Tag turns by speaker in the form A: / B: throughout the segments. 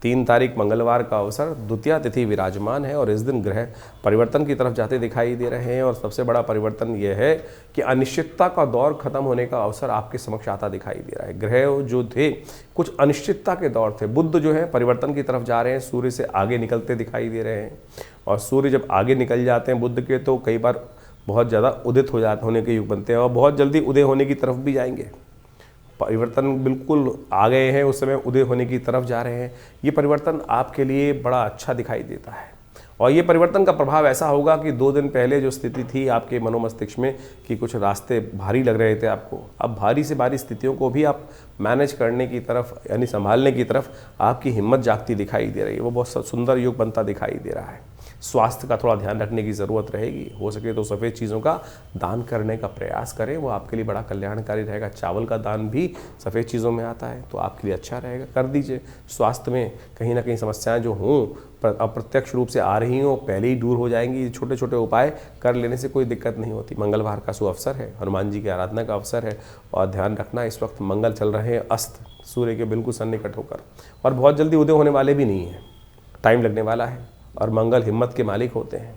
A: 3 तारीख मंगलवार का अवसर, द्वितीया तिथि विराजमान है और इस दिन ग्रह परिवर्तन की तरफ जाते दिखाई दे रहे हैं। और सबसे बड़ा परिवर्तन यह है कि अनिश्चितता का दौर खत्म होने का अवसर आपके समक्ष आता दिखाई दे रहा है। ग्रह जो थे कुछ अनिश्चितता के दौर थे। बुध जो है परिवर्तन की तरफ जा रहे हैं, सूर्य से आगे निकलते दिखाई दे रहे हैं। और सूर्य जब आगे निकल जाते हैं बुध के, तो कई बार बहुत ज़्यादा उदित होने के युग बनते हैं और बहुत जल्दी उदय होने की तरफ भी जाएंगे। परिवर्तन बिल्कुल आ गए हैं, उस समय उदय होने की तरफ जा रहे हैं। ये परिवर्तन आपके लिए बड़ा अच्छा दिखाई देता है और ये परिवर्तन का प्रभाव ऐसा होगा कि 2 दिन पहले जो स्थिति थी आपके मनोमस्तिष्क में कि कुछ रास्ते भारी लग रहे थे आपको, अब भारी से भारी स्थितियों को भी आप मैनेज करने की तरफ यानी संभालने की तरफ आपकी हिम्मत जागती दिखाई दे रही है। वो बहुत सुंदर योग बनता दिखाई दे रहा है। स्वास्थ्य का थोड़ा ध्यान रखने की ज़रूरत रहेगी। हो सके तो सफ़ेद चीज़ों का दान करने का प्रयास करें, वो आपके लिए बड़ा कल्याणकारी रहेगा। चावल का दान भी सफ़ेद चीज़ों में आता है तो आपके लिए अच्छा रहेगा, कर दीजिए। स्वास्थ्य में कहीं ना कहीं समस्याएं जो हों अप्रत्यक्ष रूप से आ रही हों पहले ही दूर हो जाएंगी। छोटे छोटे उपाय कर लेने से कोई दिक्कत नहीं होती। मंगलवार का शुभ अवसर है, हनुमान जी की आराधना का अवसर है और ध्यान रखना इस वक्त मंगल चल रहे हैं अस्त सूर्य के बिल्कुल सन्निकट होकर, और बहुत जल्दी उदय होने वाले भी नहीं हैं, टाइम लगने वाला है। और मंगल हिम्मत के मालिक होते हैं।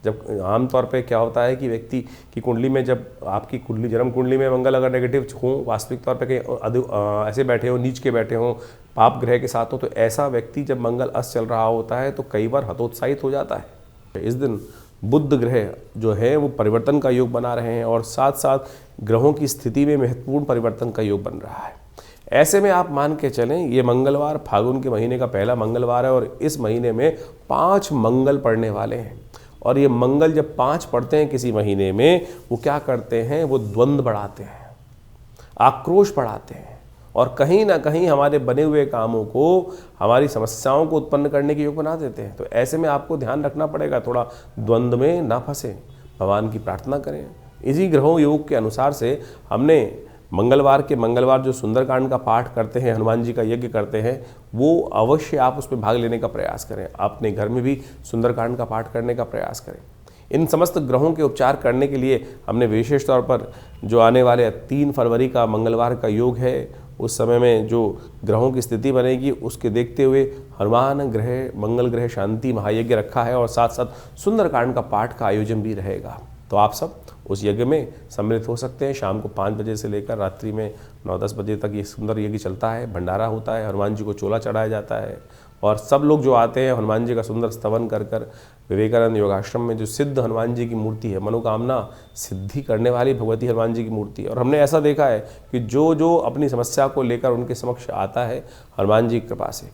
A: जब आमतौर पे क्या होता है कि व्यक्ति की कुंडली में, जब आपकी कुंडली जन्म कुंडली में मंगल अगर नेगेटिव हो, वास्तविक तौर पे कहीं ऐसे बैठे हो, नीच के बैठे हों, पाप ग्रह के साथ हो, तो ऐसा व्यक्ति जब मंगल अस्त चल रहा होता है तो कई बार हतोत्साहित हो जाता है। इस दिन बुध ग्रह जो है वो परिवर्तन का योग बना रहे हैं और साथ साथ ग्रहों की स्थिति में महत्वपूर्ण परिवर्तन का योग बन रहा है। ऐसे में आप मान के चलें ये मंगलवार फागुन के महीने का पहला मंगलवार है और इस महीने में 5 मंगल पड़ने वाले हैं। और ये मंगल जब 5 पड़ते हैं किसी महीने में, वो क्या करते हैं, वो द्वंद्व बढ़ाते हैं, आक्रोश बढ़ाते हैं और कहीं ना कहीं हमारे बने हुए कामों को, हमारी समस्याओं को उत्पन्न करने के योग बना देते हैं। तो ऐसे में आपको ध्यान रखना पड़ेगा, थोड़ा द्वंद्व में ना फंसे, भगवान की प्रार्थना करें। इसी ग्रहों योग के अनुसार से हमने मंगलवार जो सुंदरकांड का पाठ करते हैं, हनुमान जी का यज्ञ करते हैं, वो अवश्य आप उसमें भाग लेने का प्रयास करें। अपने घर में भी सुंदरकांड का पाठ करने का प्रयास करें। इन समस्त ग्रहों के उपचार करने के लिए हमने विशेष तौर पर जो आने वाले 3 फरवरी का मंगलवार का योग है, उस समय में जो ग्रहों की स्थिति बनेगी उसके देखते हुए हनुमान ग्रह मंगल ग्रह शांति महायज्ञ रखा है और साथ साथ सुंदरकांड का पाठ का आयोजन भी रहेगा। तो आप सब उस यज्ञ में सम्मिलित हो सकते हैं। शाम को 5 बजे से लेकर रात्रि में 9-10 बजे तक ये सुंदर यज्ञ चलता है, भंडारा होता है, हनुमान जी को चोला चढ़ाया जाता है और सब लोग जो आते हैं हनुमान जी का सुंदर स्तवन कर विवेकानंद योगाश्रम में जो सिद्ध हनुमान जी की मूर्ति है, मनोकामना सिद्धि करने वाली भगवती हनुमान जी की मूर्ति है। और हमने ऐसा देखा है कि जो अपनी समस्या को लेकर उनके समक्ष आता है, हनुमान जी की कृपा से